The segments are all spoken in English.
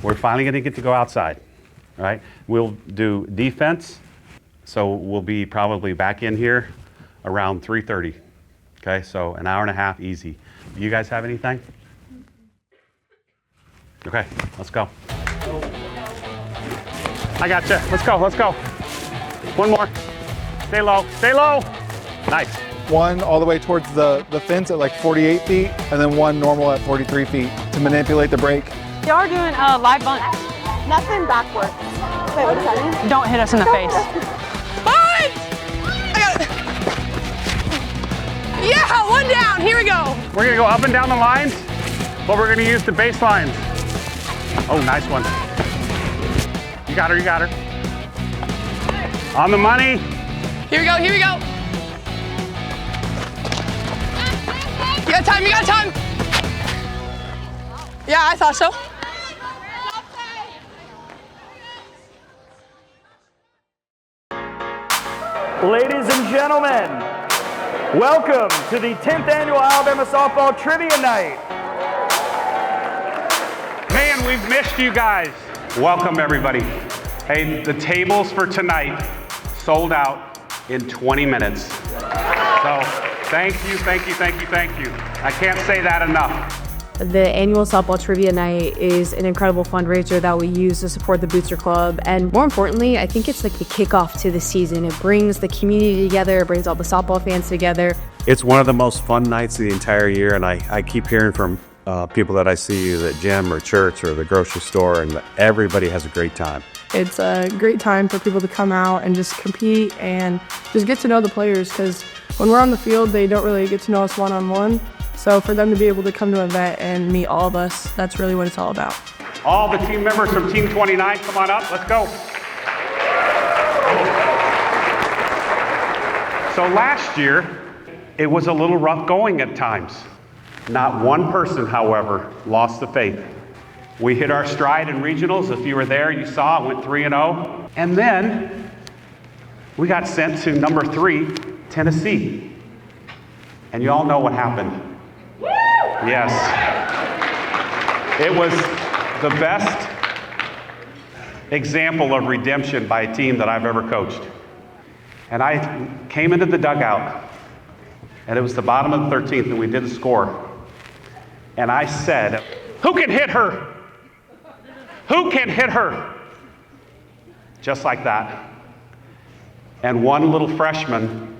We're finally going to get to go outside, right? We'll do defense, so we'll be probably back in here around 3:30. Okay, so an hour and a half, easy. Do you guys have anything? Okay, let's go. I got you. Let's go, let's go. One more. Stay low, stay low. Nice. One all the way towards the fence at like 48 feet, and then one normal at 43 feet to manipulate the break. They are doing a live bunt. Nothing backwards. Wait, what does that mean? Don't hit us in the face. Bunt! I got it. Yeah, one down. Here we go. We're gonna go up and down the lines, but we're gonna use the baselines. Oh, nice one. You got her, you got her. On the money. Here we go, here we go. You got time, you got time. Yeah, I thought so. Ladies and gentlemen, welcome to the 10th Annual Alabama Softball Trivia Night. Man, we've missed you guys. Welcome, everybody. Hey, the tables for tonight sold out in 20 minutes. So thank you, thank you, thank you, thank you. I can't say that enough. The annual softball trivia night is an incredible fundraiser that we use to support the Booster Club. And more importantly, I think it's like the kickoff to the season. It brings the community together, it brings all the softball fans together. It's one of the most fun nights of the entire year, and I keep hearing from people that I see at gym or church or the grocery store, and everybody has a great time. It's a great time for people to come out and just compete and just get to know the players, because when we're on the field, they don't really get to know us one-on-one. So for them to be able to come to an event and meet all of us, that's really what it's all about. All the team members from Team 29, come on up, let's go. So last year, it was a little rough going at times. Not one person, however, lost the faith. We hit our stride in regionals. If you were there, you saw it went 3-0. And then we got sent to number 3, Tennessee. And you all know what happened. Yes. It was the best example of redemption by a team that I've ever coached. And I came into the dugout, and it was the bottom of the 13th, and we did the score. And I said, "Who can hit her? Who can hit her?" Just like that. And one little freshman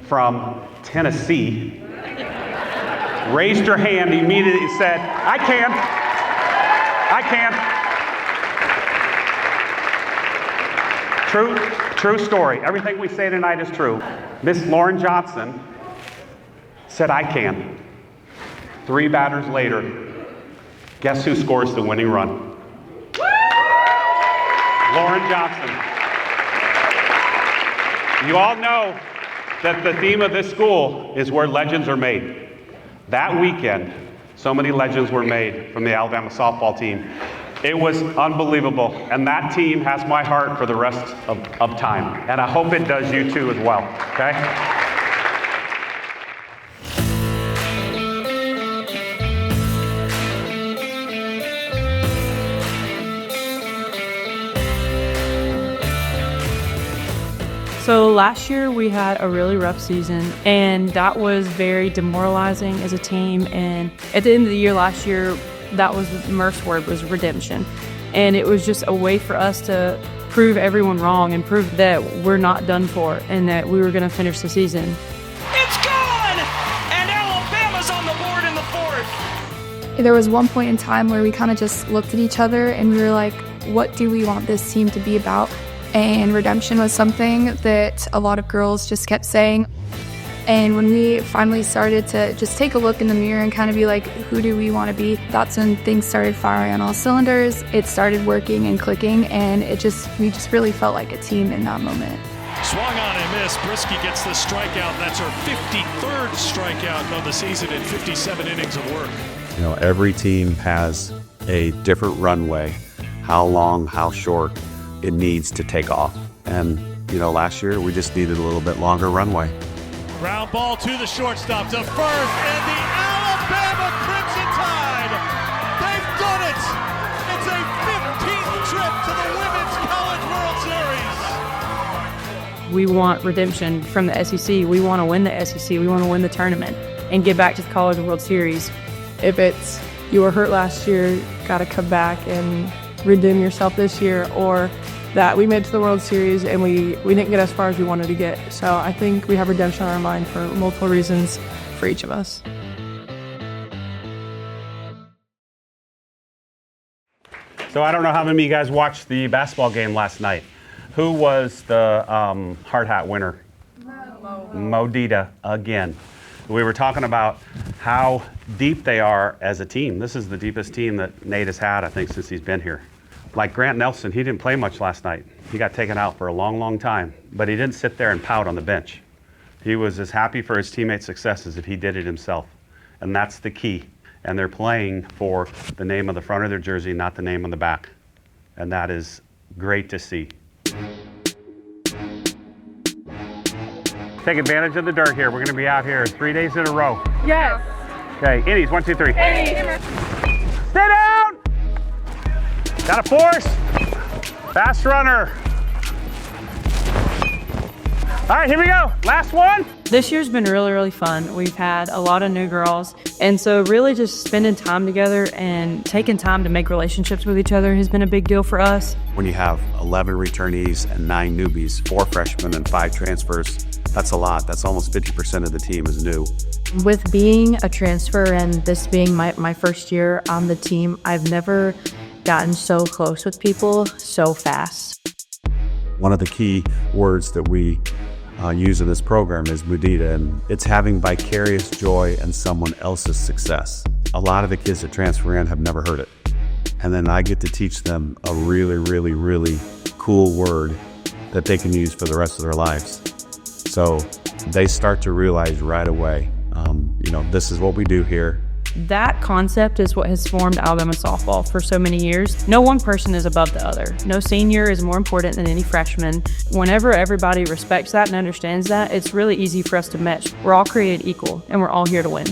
from Tennessee raised her hand, immediately said, "I can. I can." True story. Everything we say tonight is true. Miss Lauren Johnson said, "I can." 3 batters later, guess who scores the winning run? Lauren Johnson. You all know that the theme of this school is where legends are made. That weekend, so many legends were made from the Alabama softball team. It was unbelievable, and that team has my heart for the rest of time. And I hope it does you too as well, okay? So last year we had a really rough season, and that was very demoralizing as a team. And at the end of the year last year, that was Murph's word, was redemption. And it was just a way for us to prove everyone wrong and prove that we're not done for and that we were going to finish the season. It's gone! And Alabama's on the board in the 4th. There was one point in time where we kind of just looked at each other and we were like, what do we want this team to be about? And redemption was something that a lot of girls just kept saying. And when we finally started to just take a look in the mirror and kind of be like, who do we want to be? That's when things started firing on all cylinders. It started working and clicking, and we just really felt like a team in that moment. Swung on and missed. Brisky gets the strikeout. That's her 53rd strikeout of the season in 57 innings of work. You know, every team has a different runway, how long, how short it needs to take off. And, you know, last year we just needed a little bit longer runway. Ground ball to the shortstop, to first, and the Alabama Crimson Tide, they've done it! It's a We want redemption from the SEC. We want to win the SEC. We want to win the tournament and get back to the College World Series. If it's you were hurt last year, got to come back and redeem yourself this year, or that we made it to the World Series and we didn't get as far as we wanted to get. So I think we have redemption on our mind for multiple reasons for each of us. So I don't know how many of you guys watched the basketball game last night. Who was the hard hat winner? Mo Dida again. We were talking about how deep they are as a team. This is the deepest team that Nate has had, I think, since he's been here. Like Grant Nelson, he didn't play much last night. He got taken out for a long, long time, but he didn't sit there and pout on the bench. He was as happy for his teammates' success as if he did it himself. And that's the key. And they're playing for the name on the front of their jersey, not the name on the back. And that is great to see. Take advantage of the dirt here. We're going to be out here 3 days in a row. Yes. Okay, innies, 1, 2, 3. Hey. Stay down! Got a force. Fast runner. All right, here we go. Last one. This year's been really, really fun. We've had a lot of new girls. And so really just spending time together and taking time to make relationships with each other has been a big deal for us. When you have 11 returnees and 9 newbies, 4 freshmen and 5 transfers, that's a lot. That's almost 50% of the team is new. With being a transfer and this being my first year on the team, I've never gotten so close with people so fast. One of the key words that we use in this program is mudita, and it's having vicarious joy in someone else's success. A lot of the kids that transfer in have never heard it. And then I get to teach them a really, really, really cool word that they can use for the rest of their lives. So they start to realize right away, this is what we do here. That concept is what has formed Alabama softball for so many years. No one person is above the other. No senior is more important than any freshman. Whenever everybody respects that and understands that, it's really easy for us to mesh. We're all created equal, and we're all here to win.